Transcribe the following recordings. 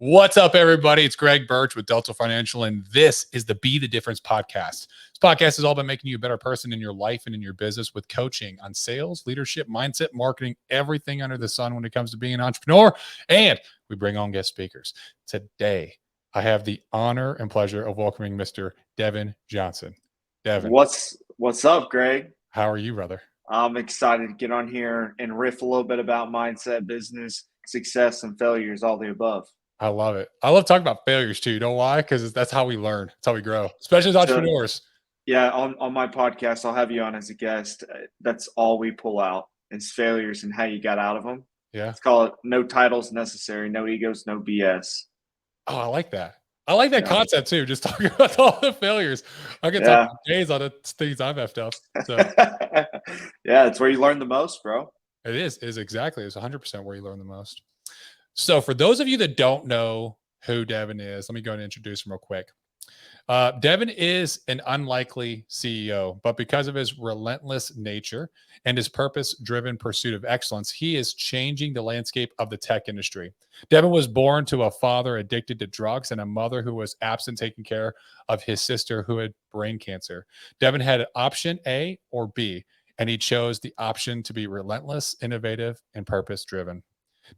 What's up, everybody? It's Greg Birch with Delta Financial, and this is the Be the Difference podcast. This podcast is all about making you a better person in your life and in your business with coaching on sales, leadership, mindset, marketing, everything under the sun when it comes to being an entrepreneur. And we bring on guest speakers. Today, I have the honor and pleasure of welcoming Mr. Devin Johnson. Devin, What's up, Greg? how are you, brother? I'm excited to get on here and riff a little bit about mindset, business, success, and failures, all the above. I love it. I love talking about failures too. You know why? Because that's how we learn. That's how we grow, especially as entrepreneurs. Yeah, on my podcast, I'll have you on as a guest. That's all we pull out is failures and how you got out of them. Yeah. Let's call it no titles necessary, no egos, no BS. Oh, I like that. I like that concept too. Just talking about all the failures. I can talk for days on the things I've effed up. So yeah, it's where you learn the most, bro. It is exactly. It's 100% where you learn the most. So for those of you that don't know who Devin is, let me go and introduce him real quick. Devin is an unlikely CEO, but because of his relentless nature and his purpose-driven pursuit of excellence, he is changing the landscape of the tech industry. Devin was born to a father addicted to drugs and a mother who was absent taking care of his sister who had brain cancer. Devin had option A or B, and he chose the option to be relentless, innovative, and purpose-driven.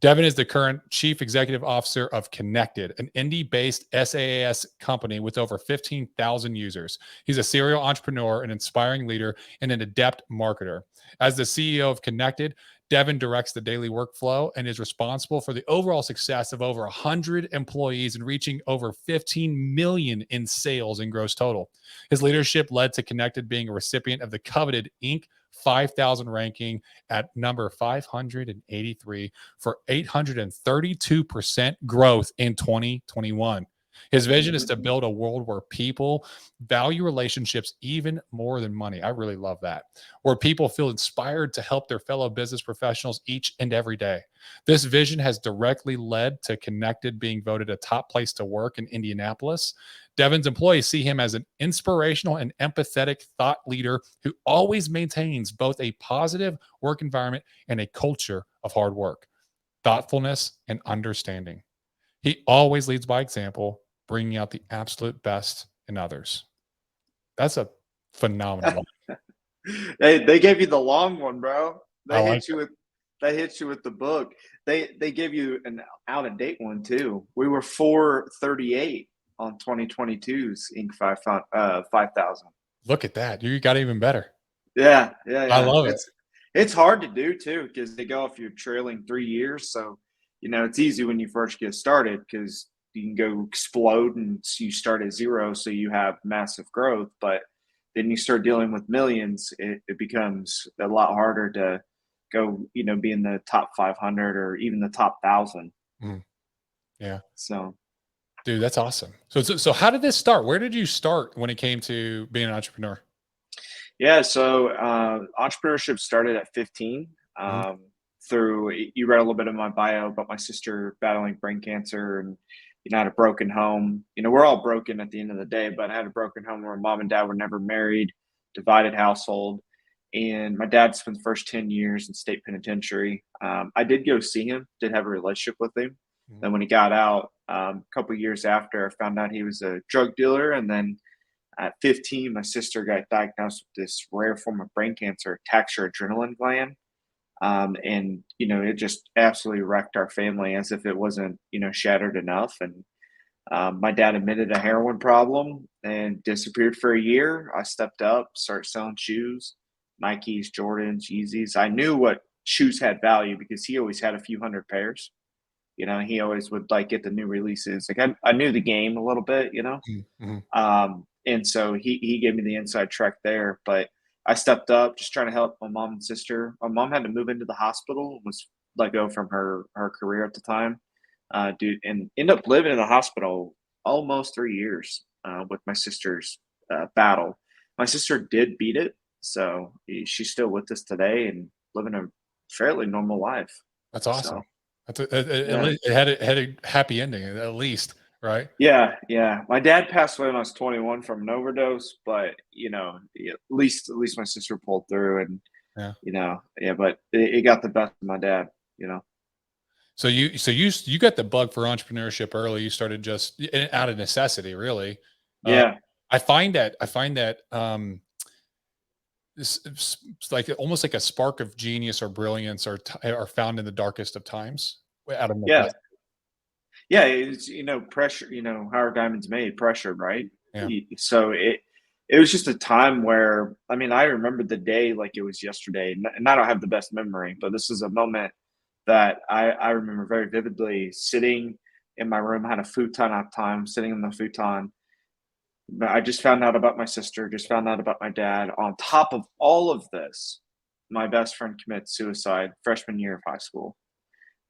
Devin is the current Chief Executive Officer of Kennected, an indie-based SaaS company with over 15,000 users. He's a serial entrepreneur, an inspiring leader, and an adept marketer. As the CEO of Kennected, Devin directs the daily workflow and is responsible for the overall success of over 100 employees and reaching over 15 million in sales in gross total. His leadership led to Kennected being a recipient of the coveted Inc. 5,000 ranking at number 583 for 832% growth in 2021. His vision is to build a world where people value relationships even more than money. I really love that. Where people feel inspired to help their fellow business professionals each and every day. This vision has directly led to Kennected being voted a top place to work in Indianapolis. Devin's employees see him as an inspirational and empathetic thought leader who always maintains both a positive work environment and a culture of hard work, thoughtfulness, and understanding. He always leads by example, bringing out the absolute best in others. That's a phenomenal one. They gave you the long one, bro. They like hit you with the book. They gave you an out of date one too. We were 438 on 2022's Inc. 5,000. Look at that. You got even better. Yeah. I love it. It's hard to do too because they go if you're trailing 3 years. So, it's easy when you first get started because you can go explode and you start at zero. So you have massive growth. But then you start dealing with millions, it becomes a lot harder to go, be in the top 500 or even the top 1,000. Yeah. So. Dude, that's awesome. So how did this start? Where did you start when it came to being an entrepreneur? Yeah, so entrepreneurship started at 15. Through you read a little bit of my bio about my sister battling brain cancer and I had a broken home. We're all broken at the end of the day, but I had a broken home where mom and dad were never married, divided household, and my dad spent the first 10 years in state penitentiary. I did go see him, did have a relationship with him. Then when he got out, a couple of years after, I found out he was a drug dealer. And then at 15, my sister got diagnosed with this rare form of brain cancer, attacks her adrenaline gland. And, it just absolutely wrecked our family as if it wasn't, shattered enough. And my dad admitted a heroin problem and disappeared for a year. I stepped up, started selling shoes, Nikes, Jordans, Yeezys. I knew what shoes had value because he always had a few hundred pairs. He always would get the new releases. I knew the game a little bit, and so he gave me the inside track there. But I stepped up, just trying to help my mom and sister. My mom had to move into the hospital, was let go from her career at the time, and ended up living in the hospital almost 3 years with my sister's battle. My sister did beat it, so she's still with us today and living a fairly normal life. That's awesome. It had a happy ending, at least, right? Yeah. My dad passed away when I was 21 from an overdose, but at least my sister pulled through, and but it got the best of my dad. So you got the bug for entrepreneurship early. You started just out of necessity, really. Uh, Yeah. I find that it's like almost like a spark of genius or brilliance are found in the darkest of times out of Yeah. necessity. Yeah. It's, pressure, how are diamonds made? Pressure, right? Yeah. So it was just a time where, I mean, I remember the day like it was yesterday, and I don't have the best memory, but this is a moment that I remember very vividly sitting in my room. I had a futon at the time, sitting in the futon. I just found out about my sister, just found out about my dad. On top of all of this, my best friend commits suicide freshman year of high school.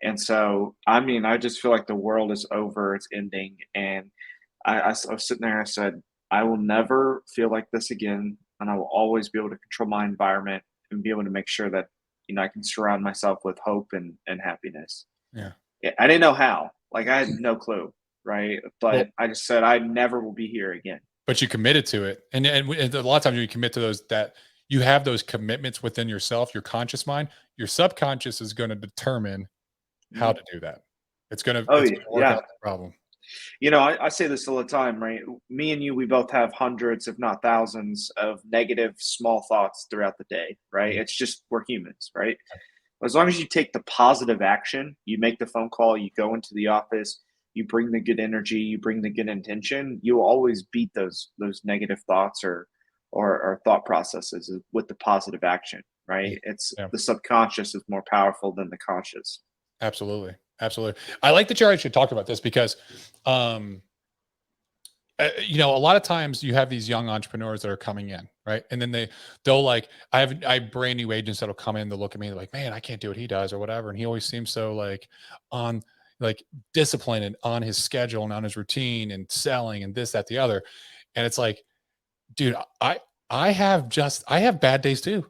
And so, I mean, I just feel like the world is over, it's ending. And I was sitting there, I said, I will never feel like this again. And I will always be able to control my environment and be able to make sure that, I can surround myself with hope and happiness. Yeah. Yeah, I didn't know how, like, I had no clue, right? Well, But I just said, I never will be here again. but you committed to it, and a lot of times when you commit to those, that you have those commitments within yourself, your conscious mind, your subconscious is going to determine how Mhm. to do that. It's gonna Oh, it's gonna work yeah. out the problem. I say this all the time, right? Me and you, we both have hundreds, if not thousands, of negative small thoughts throughout the day, right? Mhm. It's just we're humans, right? As long as you take the positive action, you make the phone call, you go into the office, you bring the good energy, you bring the good intention, you will always beat those negative thoughts or thought processes with the positive action, Yeah. right? It's Yeah. the subconscious is more powerful than the conscious. Absolutely. Absolutely. I like that you actually talked about this because, um, a lot of times you have these young entrepreneurs that are coming in, right? And then they'll like, I have brand new agents that'll come in, they'll look at me, they're like, man, I can't do what he does or whatever. And he always seems so on like disciplined and on his schedule and on his routine and selling and this, that, the other. And it's like, dude, I have bad days too.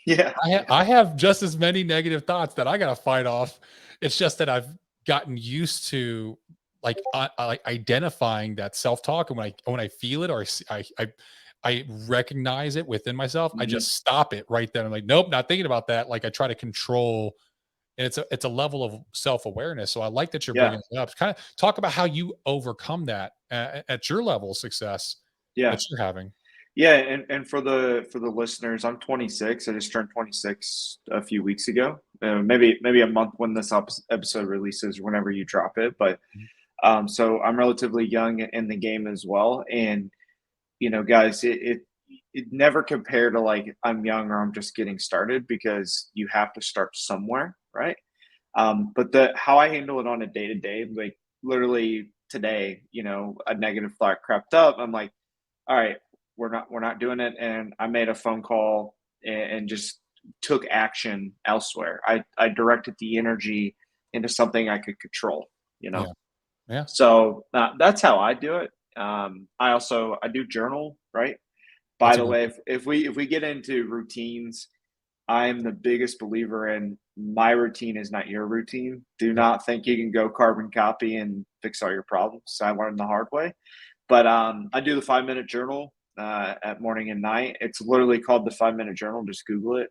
Yeah, yeah, I have just as many negative thoughts that I got to fight off. It's just that I've gotten used to like identifying that self talk, and when I feel it or I recognize it within myself, I mhm, just stop it right then. I'm like, nope, not thinking about that. Like I try to control, and it's a level of self awareness. So I like that you're yeah, bringing it up. Kind of talk about how you overcome that at your level of success yeah. that you're having. Yeah, and for the listeners, I'm 26. I just turned 26 a few weeks ago. Maybe a month when this episode releases, whenever you drop it. But Mhm. so I'm relatively young in the game as well. And guys, it never compare to like I'm young or I'm just getting started, because you have to start somewhere, right? But the how I handle it on a day to day, like literally today, a negative thought crept up. I'm like, all right, we're not doing it. And I made a phone call and just took action elsewhere. I directed the energy into something I could control, you know? Yeah. Yeah. So that's how I do it. I do journal, right? By That's a the good way, one. if we get into routines, I am the biggest believer in my routine is not your routine. Do Yeah. not think you can go carbon copy and fix all your problems. I learned the hard way. But I do the 5 minute journal at morning and night. It's literally called the 5 minute journal. Just Google it.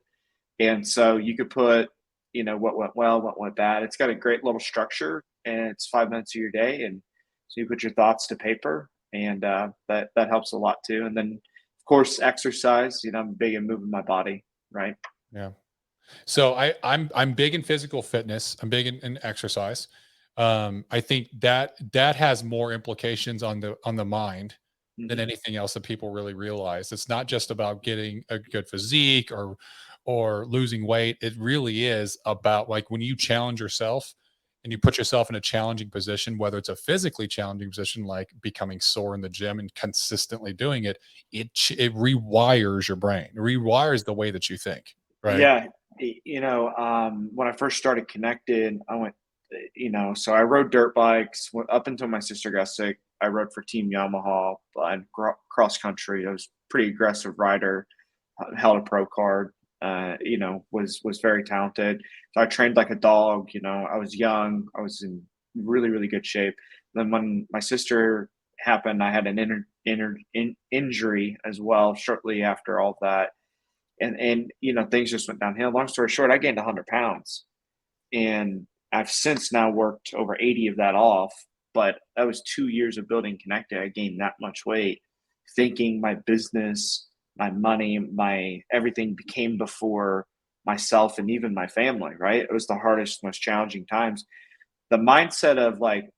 And so you could put, what went well, what went bad. It's got a great little structure, and it's 5 minutes of your day. And so you put your thoughts to paper, and that helps a lot too. And then, of course, exercise. I'm big in moving my body, right? Yeah. So I'm big in physical fitness. I'm big in exercise. I think that has more implications on the mind than Hmm. anything else that people really realize. It's not just about getting a good physique or losing weight. It really is about like when you challenge yourself and you put yourself in a challenging position, whether it's a physically challenging position like becoming sore in the gym and consistently doing it, it rewires your brain, it rewires the way that you think. Right. Yeah, when I first started Connected, I went, so I rode dirt bikes up until my sister got sick. I rode for Team Yamaha and cross country. I was a pretty aggressive rider, held a pro card. Was very talented. So I trained like a dog. I was young. I was in really really good shape. Then when my sister happened, I had an injury as well shortly after all of that, and things just went downhill. Long story short, I gained 100 pounds, and I've since now worked over 80 of that off, but that was 2 years of building Kennected. I gained that much weight thinking my business, my money, my everything became before myself and even my family, right? It was the hardest, most challenging times. The mindset of like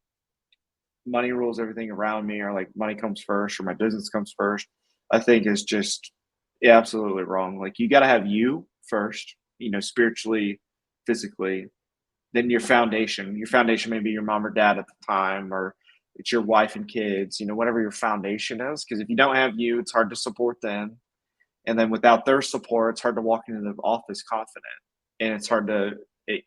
money rules everything around me, or like money comes first, or my business comes first, I think is just absolutely wrong. Like you got to have you first, spiritually, physically, then your foundation. Your foundation may be your mom or dad at the time, or it's your wife and kids, whatever your foundation is. Because if you don't have you, it's hard to support them. And then without their support, it's hard to walk into the office confident, and it's hard to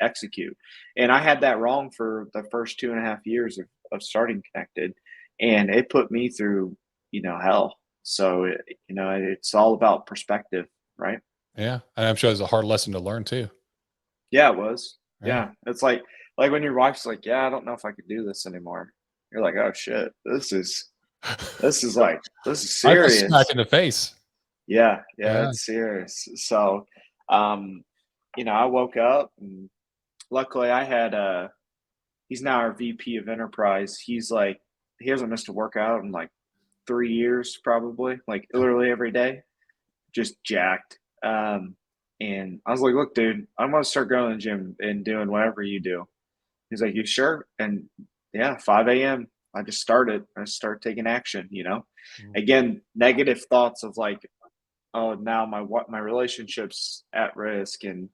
execute. And I had that wrong for the first 2.5 years of starting Kennected, and it put me through, hell. So, it's all about perspective, right? Yeah. And I'm sure it's a hard lesson to learn too. Yeah, it was. Yeah. Yeah. It's like when your wife's like, yeah, I don't know if I could do this anymore. You're like, oh shit, this is Life was smack serious. in the face. Yeah, yeah, Yeah. it's serious. So, um, I woke up and luckily I had he's now our VP of enterprise. He's like he hasn't missed a workout in like 3 years, probably, like Yeah. literally every day, just jacked. And I was like, look, dude, I'm gonna start going to the gym and doing whatever you do. He's like, you sure? And yeah, 5 a.m. I just started. I started taking action. Mm. Again, negative thoughts of like, oh, now my relationship's at risk, and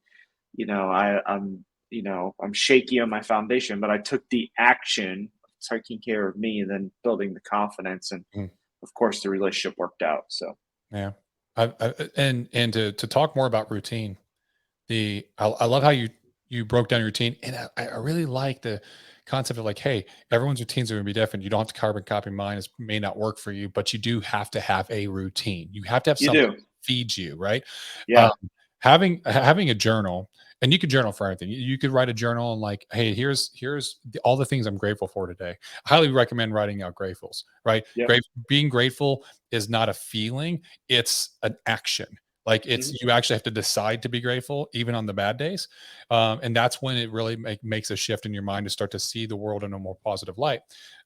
I'm shaky on my foundation, but I took the action, taking care of me, and then building the confidence, and Mm. of course the relationship worked out. So Yeah. And to talk more about routine, I love how you broke down your routine, and I really like the concept of like, hey, everyone's routines are going to be different. You don't have to carbon copy mine. It may not work for you, but you do have to have a routine. You have to have you something do, that feeds you, right? Um, yeah. having a journal, and you could journal for anything. You could write a journal and like, hey, here's all the things I'm grateful for today. I highly recommend writing out gratefuls, right? Yep. Being grateful is not a feeling; it's an action. Like Mhm. you actually have to decide to be grateful even on the bad days, and that's when it really makes a shift in your mind to start to see the world in a more positive light.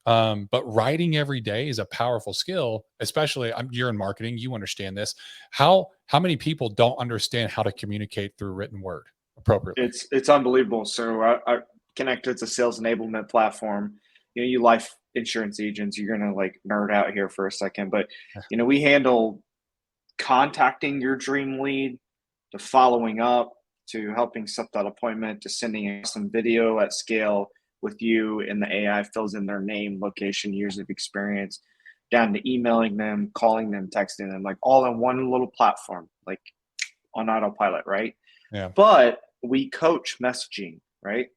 But writing every day is a powerful skill, especially you're in marketing, you understand this. How many people don't understand how to communicate through written word appropriately? It's unbelievable. So I Connected's a sales enablement platform. You life insurance agents, you're gonna like nerd out here for a second, but we handle contacting your dream lead, to following up, to helping set that appointment, to sending some video at scale with you, and the AI fills in their name, location, years of experience, down to emailing them, calling them, texting them, like all in one little platform, like on autopilot, right? Yeah. But we coach messaging, right?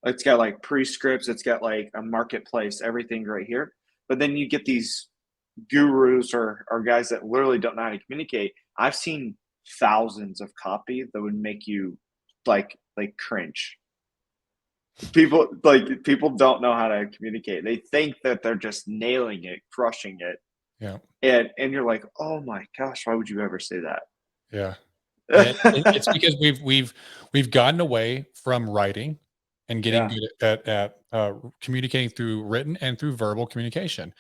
It's got like pre-scripts, it's got like a marketplace, everything right here. But then you get these gurus or guys that literally don't know how to communicate. I've seen thousands of copy that would make you like cringe. People don't know how to communicate. They think that they're just nailing it, crushing it. Yeah. And you're like, oh my gosh, why would you ever say Yeah. And it's that? because we've gotten away from writing and getting Yeah. good at communicating through written and through verbal communication.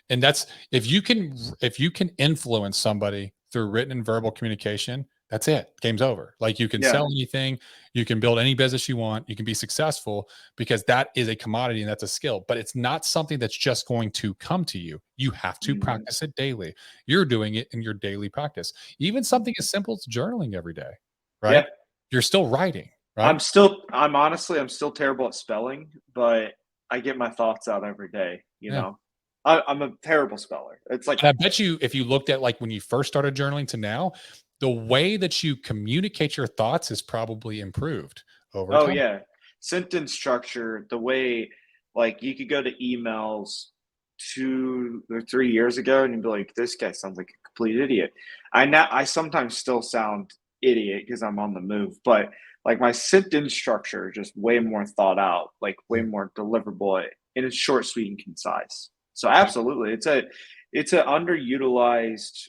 And that's if you can influence somebody through written and verbal communication, that's it. Game's over. Like you can Yeah. sell anything, you can build any business you want, you can be successful because that is a commodity and that's a skill, but it's not something that's just going to come to you. You have to Mhm. practice it daily. You're doing it in your daily practice. Even something as simple as journaling every day, right? Yeah. You're still writing, right? I'm still terrible at spelling, but I get my thoughts out every day, Yeah. I'm a terrible speller. It's like, And I bet you if you looked at like when you first started journaling to now, the way that you communicate your thoughts has probably improved over oh time. yeah, sentence structure, the way like you could go to emails 2 or 3 years ago and you'd be like, this guy sounds like a complete idiot. I sometimes still sound idiot because I'm on the move, but like my sentence structure is just way more thought out, like way Mm. more deliverable, and it's short, sweet, and concise. So absolutely, it's a underutilized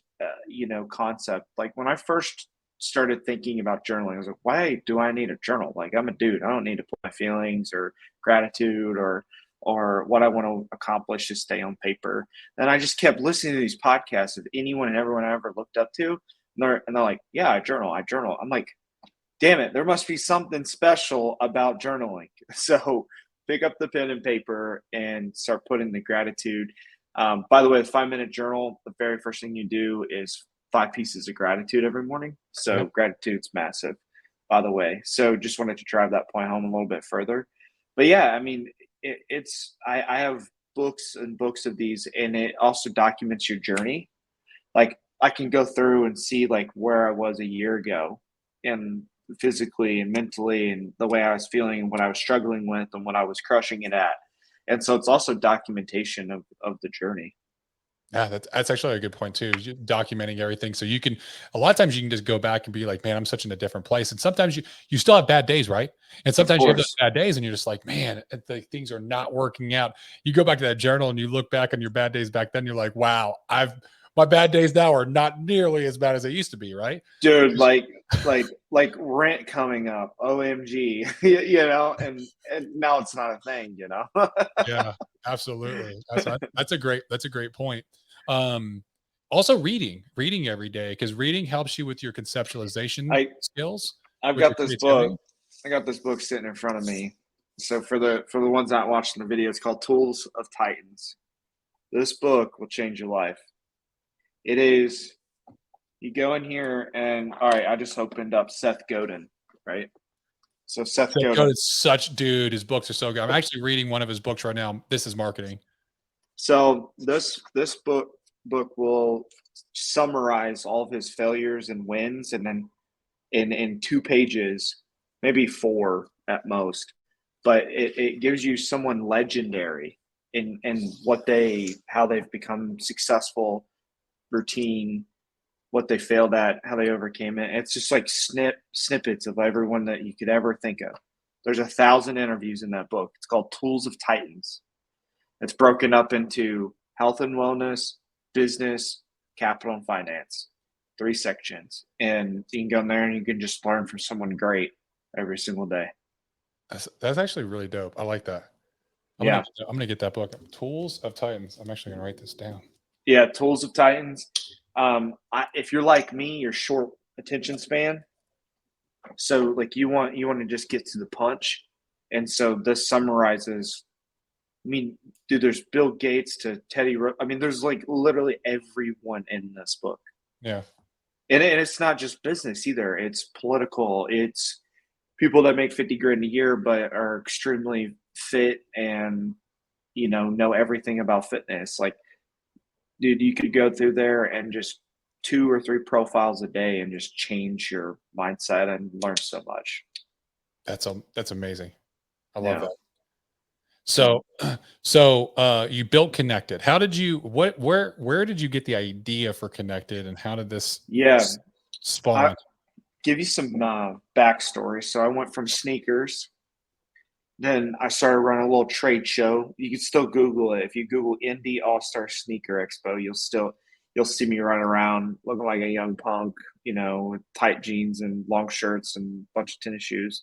concept. Like when I first started thinking about journaling. I was like, why do I need a journal? Like, I'm a dude. I don't need to put my feelings or gratitude or what I want to accomplish to stay on paper. And I just kept listening to these podcasts of anyone and everyone I ever looked up to. And they're like, yeah, I journal. I'm like, damn it, there must be something special about journaling. So pick up the pen and paper and start putting the gratitude. By the way, the 5-minute journal, the very first thing you do is 5 pieces of gratitude every morning. So Yep. gratitude's massive, by the way. So just wanted to drive that point home a little bit further. But yeah, I mean, I have books and books of these, and it also documents your journey. Like, I can go through and see like where I was a year ago, and physically and mentally, and the way I was feeling and what I was struggling with and what I was crushing it at. And so it's also documentation of the journey. Yeah, that's actually a good point too. Documenting everything, so you can. A lot of times you can just go back and be like, "Man, I'm such in a different place." And sometimes you still have bad days, right? And Of sometimes you have those course. bad days, and you're just like, "Man, things are not working out." You go back to that journal and you look back on your bad days back then. You're like, "Wow, my bad days now are not nearly as bad as they used to be." Right? Dude, like rent coming up. OMG. And now it's not a thing. Yeah, absolutely. That's a great point. Um, Also reading every day, because reading helps you with your conceptualization I skills, I've with your got this book. creativity. I got this book sitting in front of me. So for the ones not watching the video, it's called Tools of Titans. This book will change your life. It is, you go in here and all right, I just opened up Seth Godin, right? So Seth Seth Godin. Godin's such dude. His books are so good. I'm actually reading one of his books right now. This is marketing. So this book will summarize all of his failures and wins, and then in 2 pages, maybe 4 at most. But it gives you someone legendary in how they've become successful, routine, what they failed at, how they overcame it. It's just like snippets of everyone that you could ever think of. There's 1,000 interviews in that book. It's called Tools of Titans. It's broken up into health and wellness, business, capital, and finance. 3 sections. And you can go in there and you can just learn from someone great every single day. That's actually really dope. I like that. Yeah. I'm gonna get that book. Tools of Titans. I'm actually gonna write this down. Yeah. Tools of Titans. If you're like me, you're short attention span. So like you want to just get to the punch. And so this summarizes, I mean, dude, there's Bill Gates to I mean, there's like literally everyone in this book. Yeah. And it's not just business either. It's political. It's people that make 50 grand a year, but are extremely fit and, know everything about fitness. Like, dude, you could go through there and just 2 or 3 profiles a day and just change your mindset and learn so much. That's amazing. I love Yeah. that. Yeah. So, you built Kennected. How did you, where did you get the idea for Kennected, and how did this Yeah. I spawn? give you some backstory. So I went from sneakers. Then I started running a little trade show. You can still Google it. If you Google Indy All Star Sneaker Expo, you'll see me running around looking like a young punk, with tight jeans and long shirts and a bunch of tennis shoes.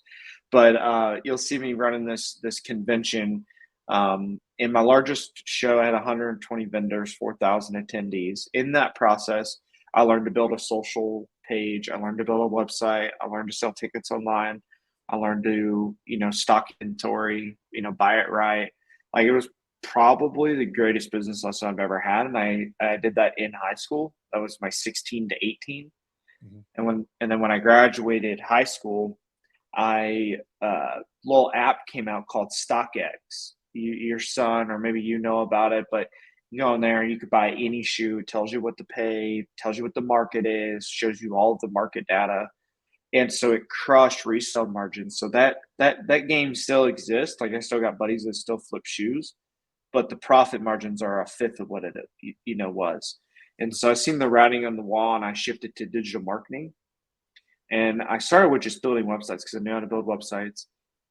But you'll see me running this convention. In my largest show, I had 120 vendors, 4,000 attendees. In that process, I learned to build a social page. I learned to build a website. I learned to sell tickets online. I learned to, stock inventory, buy it right. Like, it was probably the greatest business lesson I've ever had. And I did that in high school. That was my 16 to 18. Mhm. And then when I graduated high school, I little app came out called StockX. Your son, or maybe about it, but you go in there and you could buy any shoe. It tells you what to pay, tells you what the market is, shows you all of the market data, and so it crushed resale margins. So that game still exists. Like, I still got buddies that still flip shoes, but the profit margins are a fifth of what it was. And so I seen the writing on the wall, and I shifted to digital marketing. And I started with just building websites because I knew how to build websites,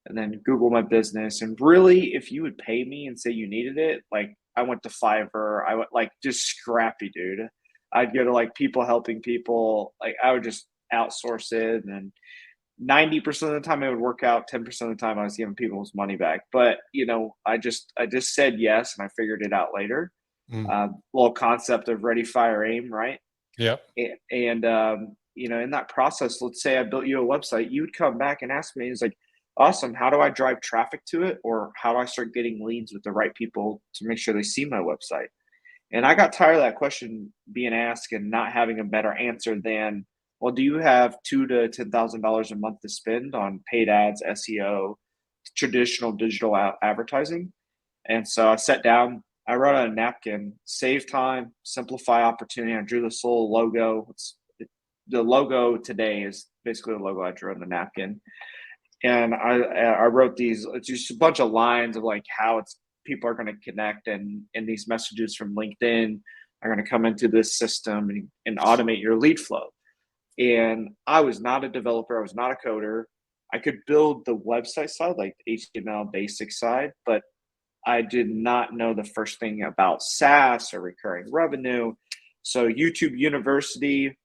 and then Google my business. And really, if you would pay me and say you needed it, like, I went to Fiverr. I went like just scrappy, dude. I'd go to like people helping people. Like, I would just outsource it. And 90% of the time it would work out. 10% of the time I was giving people's money back. But I just said yes, and I figured it out later. Mm. Little concept of ready, fire, aim, right? Yep. And in that process, let's say I built you a website, you would come back and ask me, it's like, awesome, how do I drive traffic to it? Or how do I start getting leads with the right people to make sure they see my website? And I got tired of that question being asked and not having a better answer than, well, do you have $2,000 to $10,000 a month to spend on paid ads, SEO, traditional digital advertising? And so I sat down, I wrote on a napkin, save time, simplify opportunity. I drew this little logo. The logo today is basically the logo I drew on the napkin. And I wrote these, it's just a bunch of lines of like how people are going to connect, and these messages from LinkedIn are going to come into this system and automate your lead flow. And I was not a developer. I was not a coder. I could build the website side, like HTML basic side, but I did not know the first thing about SaaS or recurring revenue. So YouTube University,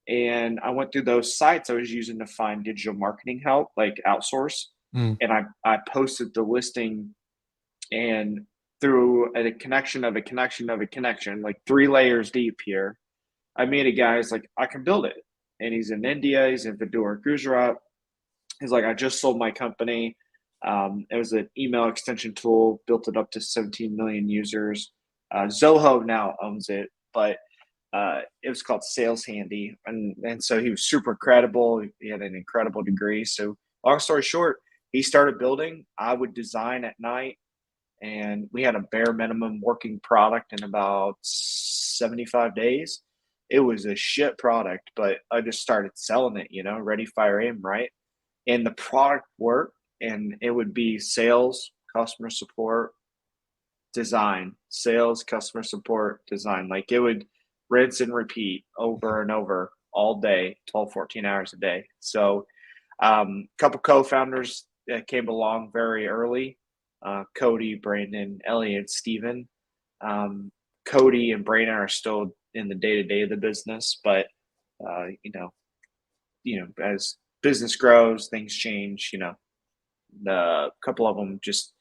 and I went through those sites I was using to find digital marketing help, like outsource. Mm. And I posted the listing, and through a connection of a connection of a connection, like 3 layers deep here, I met a guy who's like, I can build it. And he's in India, he's in Vidura, Gujarat. He's like, I just sold my company. It was an email extension tool, built it up to 17 million users. Zoho now owns it, but it was called Sales Handy. And so he was super credible. He had an incredible degree. So long story short, he started building. I would design at night, and we had a bare minimum working product in about 75 days. It was a shit product, but I just started selling it, ready, fire, aim, right? And the product worked, and it would be sales, customer support, design, sales, customer support, design. Like it would rinse and repeat over and over all day, 12, 14 hours a day. So a couple co-founders came along very early. Cody, Brandon, Elliot, Steven. Cody and Brandon are still in the day-to-day of the business, but as business grows, things change. The couple of them just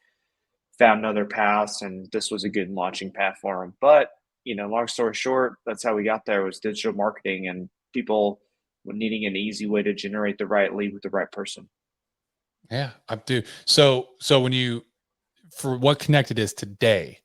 found other paths, and this was a good launching path for them. But long story short, that's how we got there, was digital marketing and people needing an easy way to generate the right lead with the right person. Yeah, I do. So when for what Kennected is today,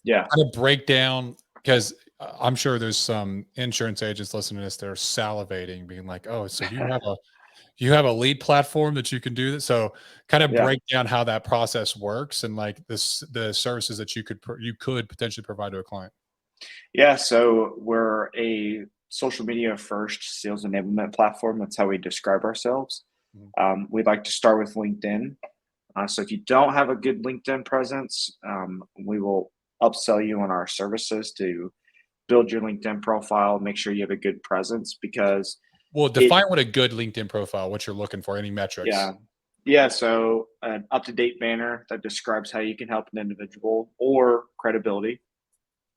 Yeah. kind of break down, because I'm sure there's some insurance agents listening to this that are salivating, being like, "Oh, so you have a lead platform that you can do that." So kind of Yeah. break down how that process works and like the services that you could potentially provide to a client. Yeah. So we're a social media first sales enablement platform. That's how we describe ourselves. We'd like to start with LinkedIn. So if you don't have a good LinkedIn presence, we will upsell you on our services to build your LinkedIn profile, make sure you have a good presence, because Well, define what a good LinkedIn profile, what you're looking for, any metrics. yeah. So an up-to-date banner that describes how you can help an individual, or credibility,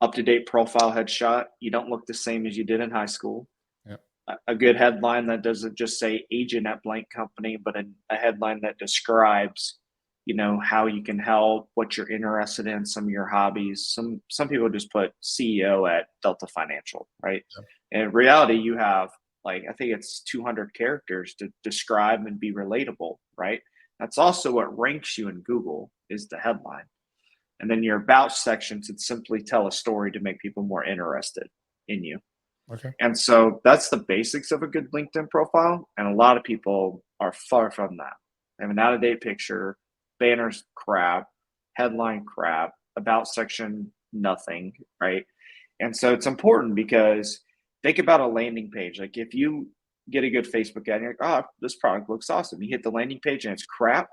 up-to-date profile headshot. You don't look the same as you did in high school. Yep. A good headline that doesn't just say agent at blank company, but a headline that describes, how you can help, what you're interested in, some of your hobbies. Some people just put CEO at Delta Financial, right? Yep. And in reality, you have, like, I think it's 200 characters to describe and be relatable, right? That's also what ranks you in Google, is the headline. And then your about section should simply tell a story to make people more interested in you. Okay. And so that's the basics of a good LinkedIn profile. And a lot of people are far from that. They have an out-of-date picture, banners crap, headline crap, about section nothing, right? And so it's important, because think about a landing page. Like if you get a good Facebook ad and you're like, oh, this product looks awesome. You hit the landing page and it's crap.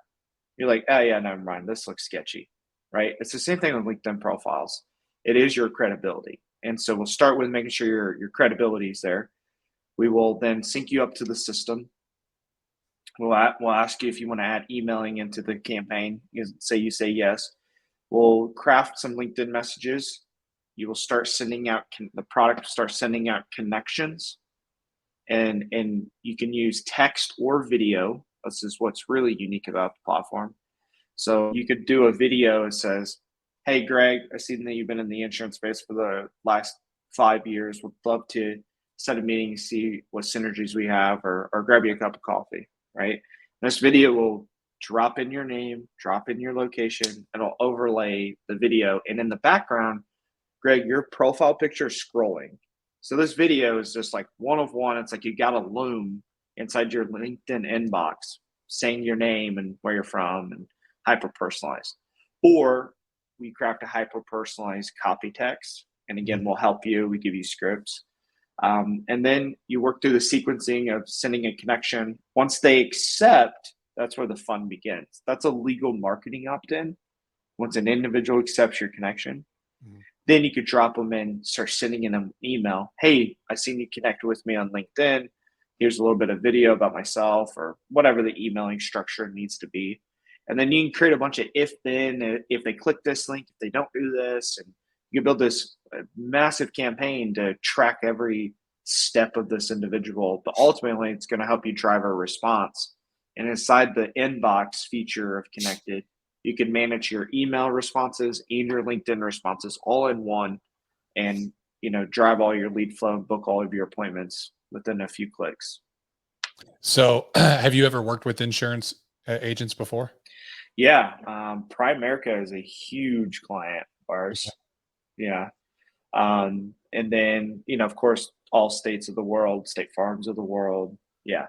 You're like, oh yeah, never mind. This looks sketchy, right? It's the same thing with LinkedIn profiles. It is your credibility. And so we'll start with making sure your credibility is there. We will then sync you up to the system. We'll ask you if you want to add emailing into the campaign. You say yes. We'll craft some LinkedIn messages. You will start sending out, the product will start sending out connections. and you can use text or video. This is what's really unique about the platform. So you could do a video that says, "Hey, Greg, I've seen that you've been in the insurance space for the last 5 years. Would love to set a meeting, see what synergies we have, or grab you a cup of coffee." Right? This video will drop in your name, drop in your location, and it'll overlay the video. And in the background, Greg, your profile picture is scrolling. So this video is just like one of one. It's like you got a loom inside your LinkedIn inbox saying your name and where you're from and hyper personalized. Or we craft a hyper personalized copy text. And again, we'll help you. We give you scripts. And then you work through the sequencing of sending a connection. Once they accept, that's where the fun begins. That's a legal marketing opt in. Once an individual accepts your connection, then you could drop them in, start sending in an email. "Hey, I seen you connect with me on LinkedIn. Here's a little bit of video about myself," or whatever the emailing structure needs to be. And then you can create a bunch of if they click this link, if they don't do this, and you can build this massive campaign to track every step of this individual. But ultimately, it's going to help you drive a response. And inside the inbox feature of Kennected, you can manage your email responses and your LinkedIn responses all in one, and drive all your lead flow and book all of your appointments within a few clicks. So, have you ever worked with insurance agents before? Yeah, Primerica is a huge client of ours. Yeah, and then of course, all states of the world, state farms of the world. Yeah,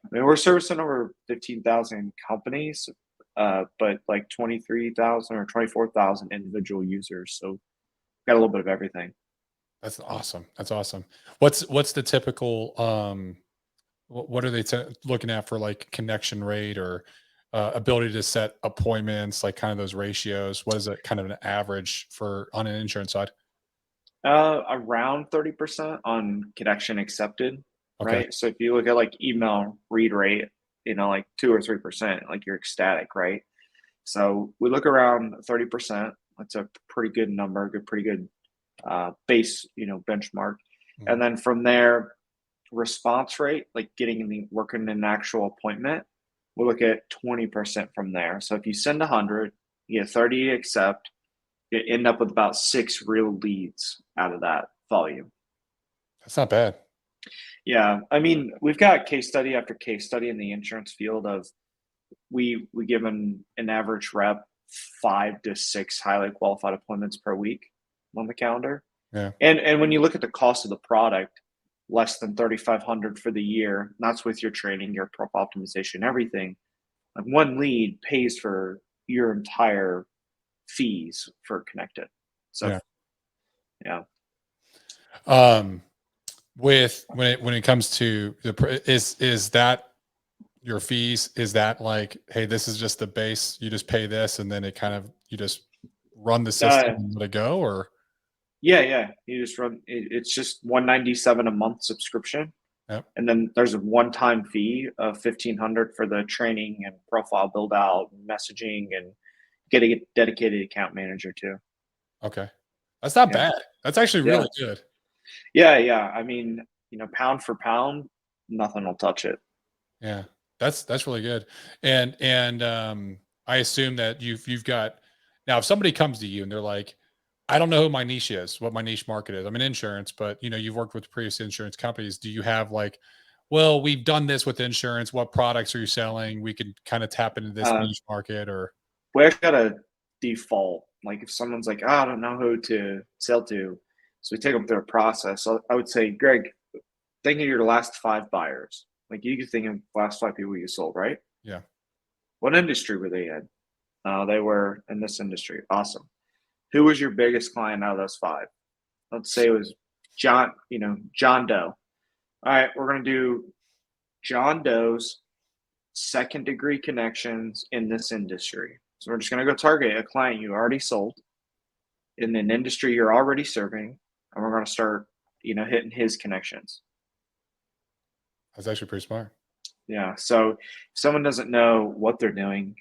I mean we're servicing over 15,000 companies, but like 23,000 or 24,000 individual users. So got a little bit of everything. That's awesome. That's awesome. What's the typical what are they looking at for like connection rate or ability to set appointments, like kind of those ratios? What is it kind of an average for on an insurance side? Around 30% on connection accepted, Okay. right? So if you look at like email read rate, like 2 or 3%, like you're ecstatic, right? So we look around 30%. That's a pretty good number, pretty good base, benchmark. And then from there, response rate, like working in an actual appointment, we'll look at 20% from there. So if you send 100, you get 30 accept, you end up with about 6 real leads out of that volume. That's not bad. Yeah, I mean, we've got case study after case study in the insurance field of we give an average rep 5 to 6 highly qualified appointments per week on the calendar. Yeah. And when you look at the cost of the product, less than 3,500 for the year, that's with your training, your profile optimization, everything. Like one lead pays for your entire fees for Kennected. So Yeah. yeah. With when it comes to is that your fees? Is that like, hey, this is just the base, you just pay this, and then it kind of you just run the system and let it go, or Yeah. You just run it's just 197 a month subscription. Yep. And then there's a one-time fee of 1,500 for the training and profile build out, messaging, and getting a dedicated account manager too. Okay. That's not Yeah. bad. That's actually Yeah. really good. Yeah. I mean, pound for pound, nothing will touch it. Yeah. That's really good. And I assume that you've got now if somebody comes to you and they're like, I don't know who my niche is, what my niche market is. I'm in insurance, but you've worked with previous insurance companies. Do you have like, well, we've done this with insurance. What products are you selling? We can kind of tap into this Uh, niche market or we actually got a default. Like if someone's like, I don't know who to sell to, so we take them through a process. So I would say, Greg, think of your last 5 buyers. Like you could think of the last 5 people you sold, right? yeah. What industry were they in? They were in this industry. Awesome. Who was your biggest client out of those 5? Let's say it was John Doe. All right, we're going to do John Doe's second degree connections in this industry. So we're just going to go target a client you already sold in an industry you're already serving, and we're going to start, hitting his connections. That's actually pretty smart. Yeah. So if someone doesn't know what they're doing,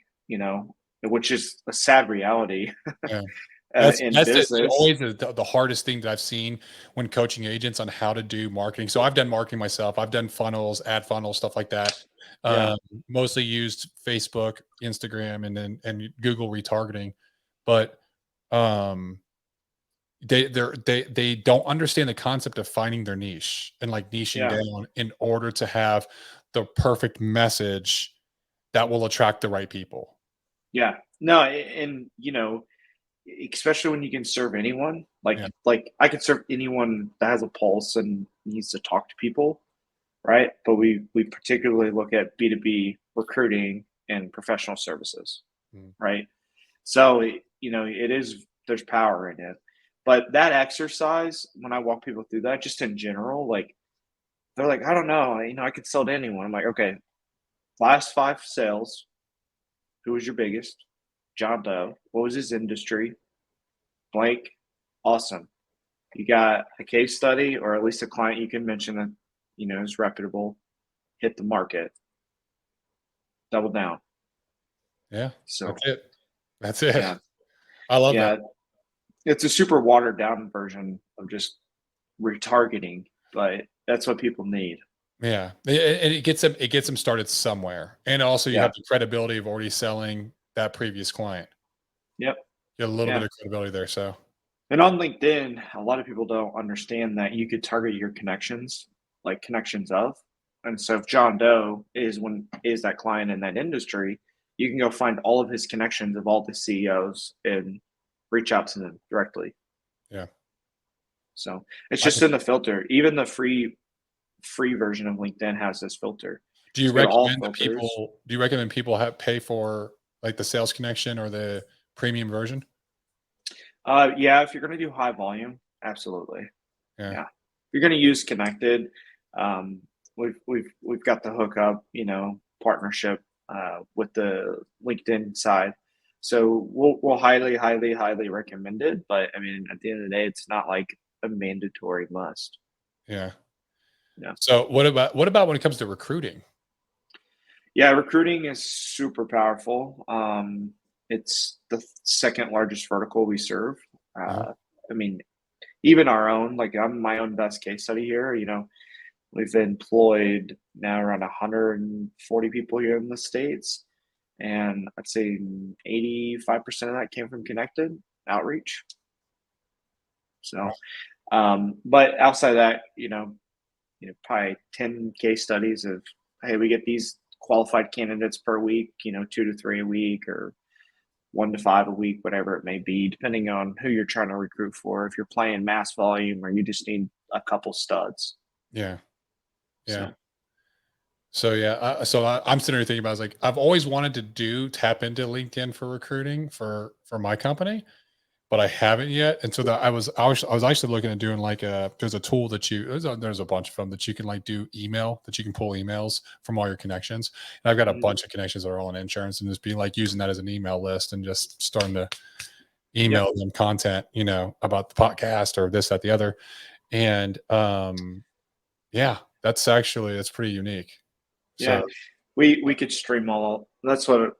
which is a sad reality, Yeah. in business. always the hardest thing that I've seen when coaching agents on how to do marketing. So I've done marketing myself. I've done funnels, ad funnels, stuff like that. Yeah, Mostly used Facebook, Instagram, and Google retargeting. But um, they don't understand the concept of finding their niche and like niching yeah, down in order to have the perfect message that will attract the right people. yeah. No, and especially when you can serve anyone. Yeah. Like I could serve anyone that has a pulse and needs to talk to people, right? But we particularly look at B2B recruiting and professional services, Mm. right? So it is, there's power in it. But that exercise, when I walk people through that, just in general, like they're like, I don't know, I could sell to anyone. I'm like, okay, last 5 sales, who was your biggest? John Doe. What was his industry? Blank. Awesome. You got a case study or at least a client you can mention that is reputable. Hit the market. Double down. Yeah. So That's it. That's it. yeah, I love that. yeah. It's a super watered down version of just retargeting, but that's what people need. Yeah. And it gets them started somewhere. And also you Yeah. have the credibility of already selling that previous client. Yep. You have a little bit Yeah. of credibility there. So And on LinkedIn, a lot of people don't understand that you could target your connections, like connections of. And so if John Doe is that client in that industry, you can go find all of his connections of all the CEOs and reach out to them directly. yeah. So it's I just can, in the filter. Even the free version of LinkedIn has this filter. do you So go to all recommend that filters. people have pay for like the sales connection or the premium version? Yeah, if you're going to do high volume, absolutely. Yeah. Yeah, if you're going to use Connected, um, we've got the hookup, partnership with the LinkedIn side. So we'll highly recommend it. But I mean, at the end of the day, it's not like a mandatory must. Yeah. Yeah, So what about when it comes to recruiting? yeah. Recruiting is super powerful. It's the second largest vertical we serve. Uh-huh. I mean, even our own, like I'm my own best case study here. We've employed now around 140 people here in the States. And I'd say 85% of that came from Connected outreach. So, but outside of that, probably 10 case studies of, hey, we get these qualified candidates per week, 2 to 3 a week or 1 to 5 a week, whatever it may be, depending on who you're trying to recruit for. If you're playing mass volume or you just need a couple studs. Yeah. Yeah. So, So yeah, I'm sitting here thinking about, I was like, I've always wanted to tap into LinkedIn for recruiting for my company, but I haven't yet. And so that I was actually looking at doing like there's a tool that there's a bunch of them that you can like do email, that you can pull emails from all your connections. And I've got a mhm. bunch of connections that are all in insurance, and just be like using that as an email list and just starting to Yep. email them content, about the podcast or this, that, the other. And yeah, that's pretty unique. Yeah. So We could stream all. That's what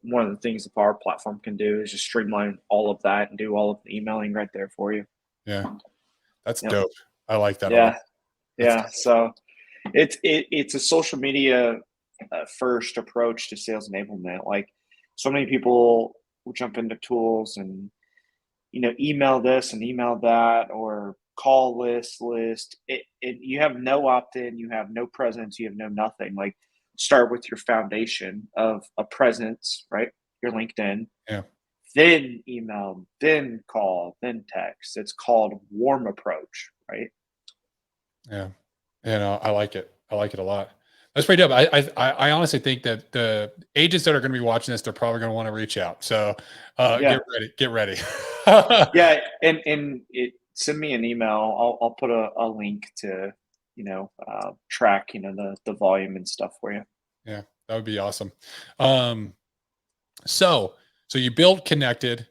one of the things the Power Platform can do is just streamline all of that and do all of the emailing right there for you. yeah, that's Yep. dope. I like that a lot. Yeah. That's Yeah. So it's a social media first approach to sales enablement. Like so many people will jump into tools and email this and email that or call list. You have no opt-in, you have no presence, you have no nothing. Like start with your foundation of a presence, right? Your LinkedIn, yeah, then email, then call, then text. It's called warm approach, right? yeah. I like it. I like it a lot. That's pretty dope. I honestly think that the agents that are going to be watching this, they're probably going to want to reach out. So Yeah. get ready. Yeah. And send me an email. I'll put a link to, track, the volume and stuff for you. Yeah, that would be awesome. Um, so you build Connected.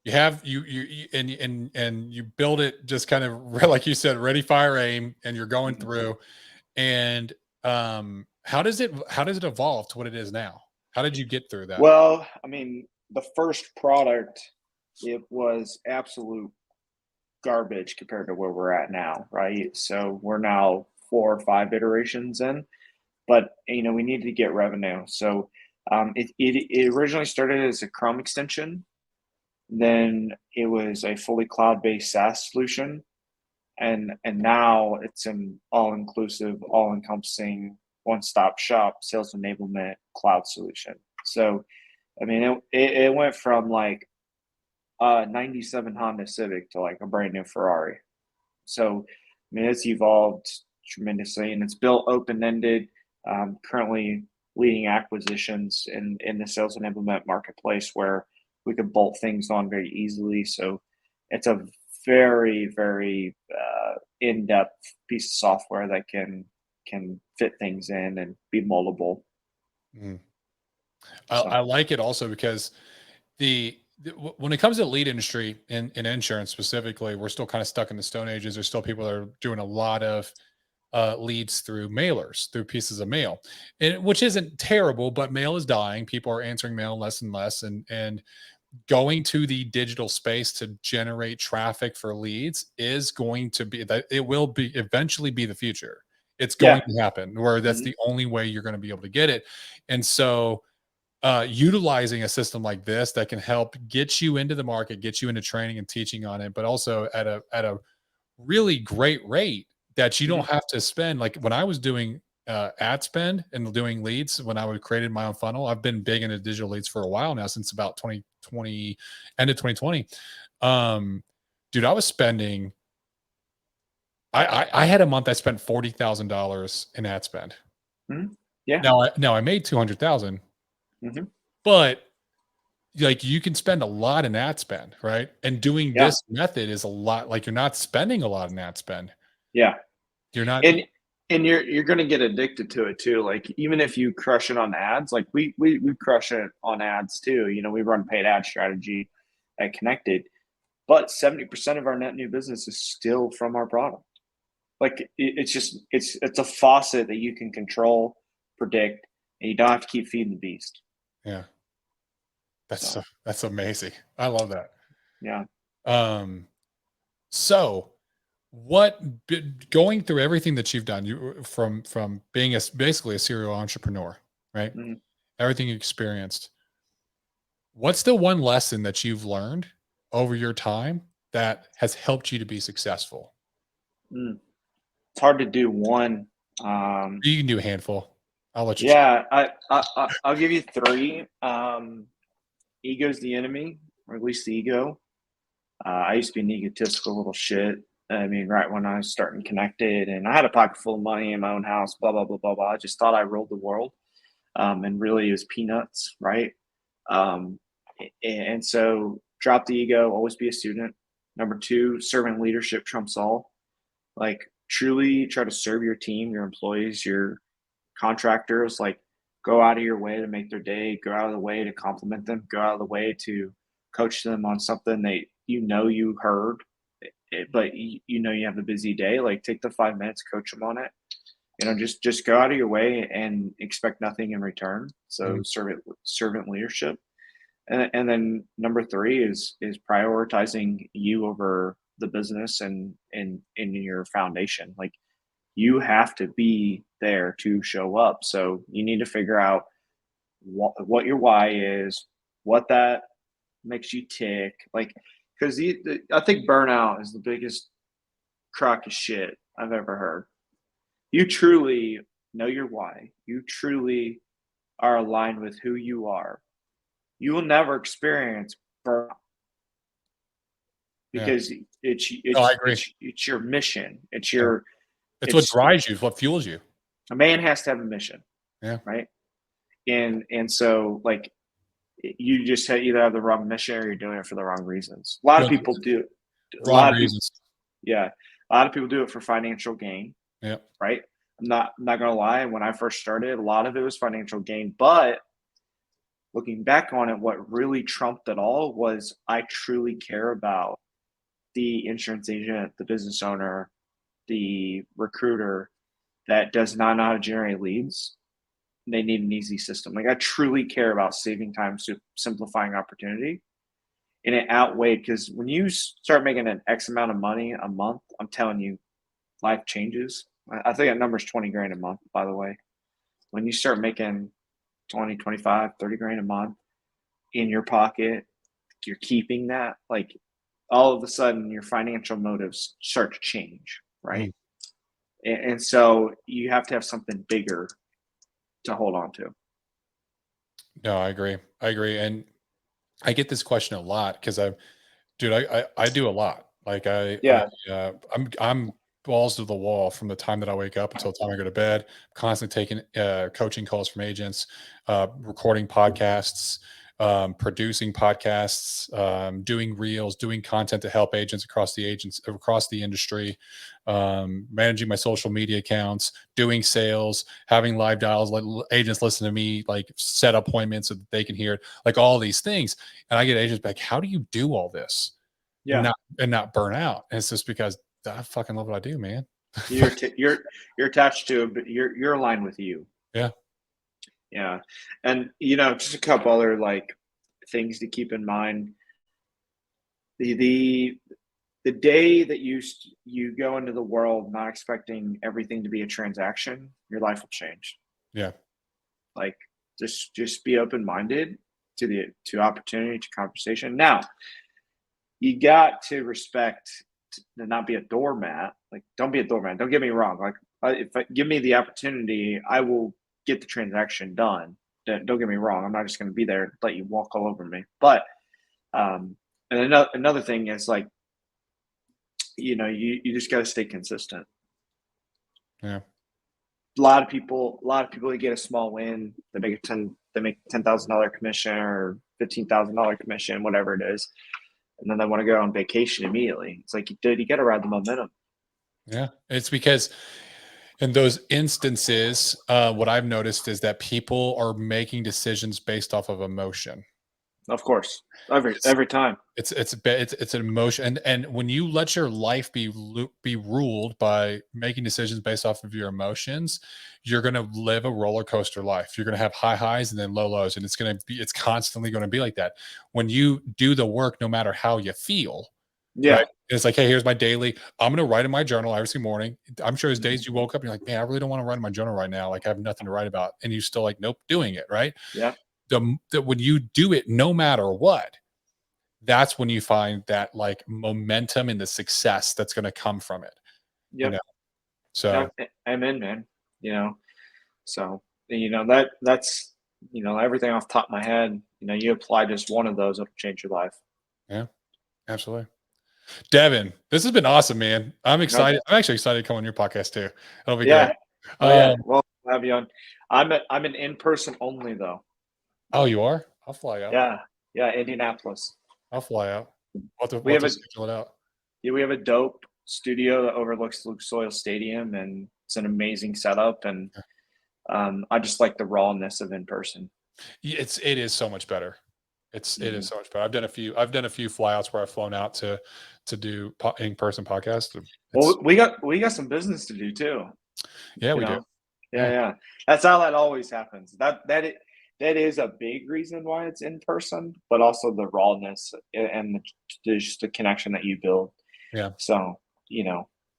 You have and you build it just kind of like you said, ready, fire, aim, and you're going Mhm. through. And how does it evolve to what it is now? How did you get through that? Well, I mean, the first product it was absolute garbage compared to where we're at now, right? So we're now 4 or 5 iterations in, but we needed to get revenue. So it originally started as a Chrome extension, then it was a fully cloud-based SaaS solution, and now it's an all-inclusive, all-encompassing, one-stop shop sales enablement cloud solution. So I mean, it went from like a 97 Honda Civic to like a brand new Ferrari. So, I mean, it's evolved tremendously, and it's built open-ended. Currently leading acquisitions in the sales enablement marketplace where we could bolt things on very easily. So it's a very, very in-depth piece of software that can fit things in and be moldable. Mm. So, I like it also because when it comes to the lead industry in insurance specifically, we're still kind of stuck in the stone ages. There's still people that are doing a lot of leads through mailers, through pieces of mail, and which isn't terrible, but mail is dying. People are answering mail less and less, and going to the digital space to generate traffic for leads is going to be that it will be eventually be the future. It's going yeah. to happen where that's Mhm. the only way you're going to be able to get it. And so utilizing a system like this that can help get you into the market, get you into training and teaching on it, but also at a really great rate that you don't Mhm. have to spend. Like when I was doing ad spend and doing leads, when I would created my own funnel, I've been big into digital leads for a while now, since about 2020, end of 2020. Dude, I was spending. I had a month I spent $40,000 in ad spend. Mhm. Yeah. Now I made 200,000, Mhm. but like you can spend a lot in ad spend, right? And doing Yeah. this method is a lot, like you're not spending a lot in ad spend. Yeah. You're not. And you're going to get addicted to it too. Like even if you crush it on ads, like we crush it on ads too. We run paid ad strategy at Kennected, but 70% of our net new business is still from our product. Like it's just it's a faucet that you can control, predict, and you don't have to keep feeding the beast. Yeah, So that's amazing. I love that. yeah. Um, so going through everything that you've done, you from being basically a serial entrepreneur, right? Mhm. Everything you experienced. What's the one lesson that you've learned over your time that has helped you to be successful? Mm. It's hard to do one. Um, You can do a handful. I'll let you choose. yeah, I'll give you three. Ego's the enemy, or at least the ego. I used to be an egotistical little shit. I mean, right when I was starting Connected, and I had a pocket full of money in my own house, blah blah blah blah blah. I just thought I ruled the world, and really it was peanuts, right? Um, and so drop the ego, always be a student. Number two, servant leadership trumps all. Like truly try to serve your team, your employees, your contractors. Like go out of your way to make their day, go out of the way to compliment them, go out of the way to coach them on something that you heard, but you have a busy day. Like take the 5 minutes, coach them on it. Just go out of your way and expect nothing in return. So Mhm. servant leadership. And then number three is prioritizing you over the business and in your foundation. Like you have to be there to show up. So you need to figure out what your why is, what that makes you tick. Like, because I think burnout is the biggest crock of shit I've ever heard. You truly know your why. You truly are aligned with who you are. You will never experience burnout Yeah. because it's No, I it's agree. it's it's your mission. Yeah. It's what It's drives you, it's what fuels you. a man has to have a mission, Yeah. right? And so like you just either have the wrong mission or you're doing it for the wrong reasons. A lot of Well, people do. A wrong lot of people, reasons. yeah, a lot of people do it for financial gain, Yeah. right? I'm not gonna lie. When I first started, a lot of it was financial gain, but looking back on it, what really trumped it all was I truly care about the insurance agent, the business owner, the recruiter that does not know how to generate leads. They need an easy system. Like I truly care about saving time, simplifying opportunity. and it outweighed, because when you start making an X amount of money a month, I'm telling you, life changes. I think that number's 20 grand a month, by the way. When you start making 20, 25, 30 grand a month in your pocket, you're keeping that, like, all of a sudden your financial motives start to change, right? And so you have to have something bigger to hold on to. No, I agree. I agree. And I get this question a lot because I do a lot. Like Yeah. I'm balls to the wall from the time that I wake up until the time I go to bed. Constantly taking coaching calls from agents, recording podcasts, producing podcasts, doing reels, doing content to help agents across the industry, managing my social media accounts, doing sales, having live dials, let agents listen to me, like set appointments so that they can hear it, like all these things. And I get agents back, how do you do all this Yeah. and not burn out? And it's just because I fucking love what I do, man. You're attached to it, but you're aligned with you. Yeah. Yeah. And just a couple other like things to keep in mind. The day that you go into the world not expecting everything to be a transaction, your life will change. Yeah. Like, just be open-minded to opportunity, to conversation. Now, you got to respect, and not be a doormat. Like, don't be a doormat. Don't get me wrong. Like, give me the opportunity, I will get the transaction done. Don't get me wrong. I'm not just going to be there and let you walk all over me. But and another thing is, like, you just got to stay consistent. Yeah. A lot of people they get a small win, they make $10,000 commission or $15,000 commission, whatever it is, and then they want to go on vacation immediately. It's like, dude, you got to ride the momentum. Yeah. It's because in those instances, what I've noticed is that people are making decisions based off of emotion. Of course, It's every time. it's an emotion, and when you let your life be ruled by making decisions based off of your emotions, you're going to live a roller coaster life. You're going to have high highs and then low lows, and it's constantly going to be like that. When you do the work, no matter how you feel, Yeah. right? It's like, hey, here's my daily. I'm going to write in my journal every single morning. I'm sure there's days you woke up and you're like, man, I really don't want to write in my journal right now. Like, I have nothing to write about, and you still like, nope, doing it, right? Yeah. When you do it, no matter what, that's when you find that like momentum and the success that's going to come from it. Yep. So I'm in, man. So that's everything off the top of my head. You apply just one of those, it'll change your life. yeah, absolutely. Devin, this has been awesome, man. I'm excited. I'm actually excited to come on your podcast too. It'll be Yeah. great. Oh yeah. Well, I'll have you on. I'm an in-person only though. Oh, you are? I'll fly out. Yeah. Yeah. Indianapolis. I'll fly out. We We'll have have to schedule it out. we have a dope studio that overlooks Lucas Oil Stadium, and it's an amazing setup. And I just like the rawness of in person. It is so much better. It is so much better. I've done a few flyouts where I've flown out to do in person podcasts. Well, we got some business to do too. Yeah, we do. Yeah. That's how that always happens. That is a big reason why it's in person, but also the rawness and just the connection that you build. Yeah. So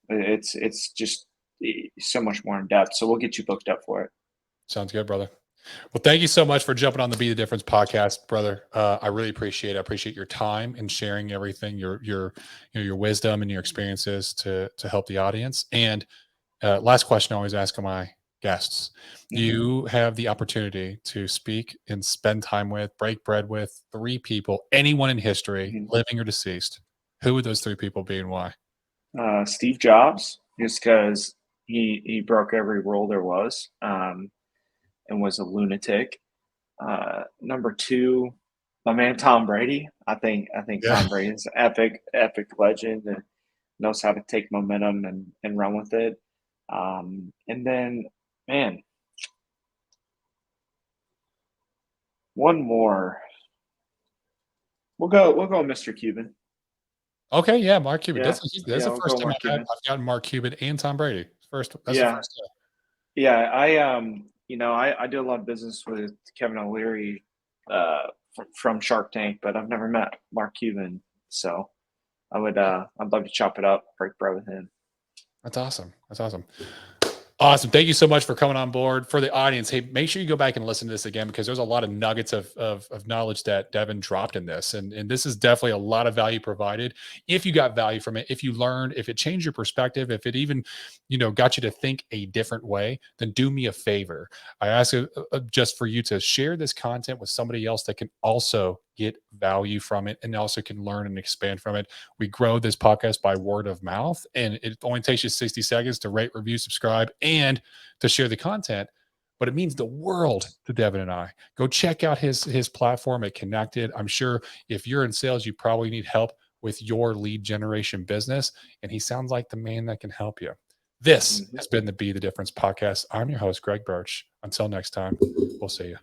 it's just so much more in depth. So we'll get you booked up for it. Sounds good, brother. Well, thank you so much for jumping on the Be the Difference podcast, brother. I really appreciate it. I appreciate your time and sharing everything, your wisdom and your experiences to help the audience. And last question I always ask my guests: you have the opportunity to speak and spend time with, break bread with 3 people, anyone in history, living or deceased. Who would those 3 people be and why? Steve Jobs, just because he broke every rule there was. And was a lunatic. Number 2, my man Tom Brady. I think Tom Brady is an epic legend and knows how to take momentum and run with it. And then, man, one more. We'll go Mr. Cuban. Okay, yeah, Mark Cuban. Yeah. That's the first time I've gotten Mark Cuban and Tom Brady. That's the first time. Yeah, I do a lot of business with Kevin O'Leary from Shark Tank, but I've never met Mark Cuban. So I'd love to chop it up, break bread with him. That's awesome. That's awesome. Awesome. Thank you so much for coming on board. For the audience, hey, make sure you go back and listen to this again, because there's a lot of nuggets of knowledge that Devin dropped in this. And this is definitely a lot of value provided. If you got value from it, if you learned, if it changed your perspective, if it even, got you to think a different way, then do me a favor. I ask just for you to share this content with somebody else that can also get value from it and also can learn and expand from it. We grow this podcast by word of mouth, and it only takes you 60 seconds to rate, review, subscribe, and to share the content. But it means the world to Devin and I. Go check out his platform at Kennected. I'm sure if you're in sales, you probably need help with your lead generation business, and he sounds like the man that can help you. This has been the Be the Difference podcast. I'm your host, Greg Birch. Until next time, we'll see you.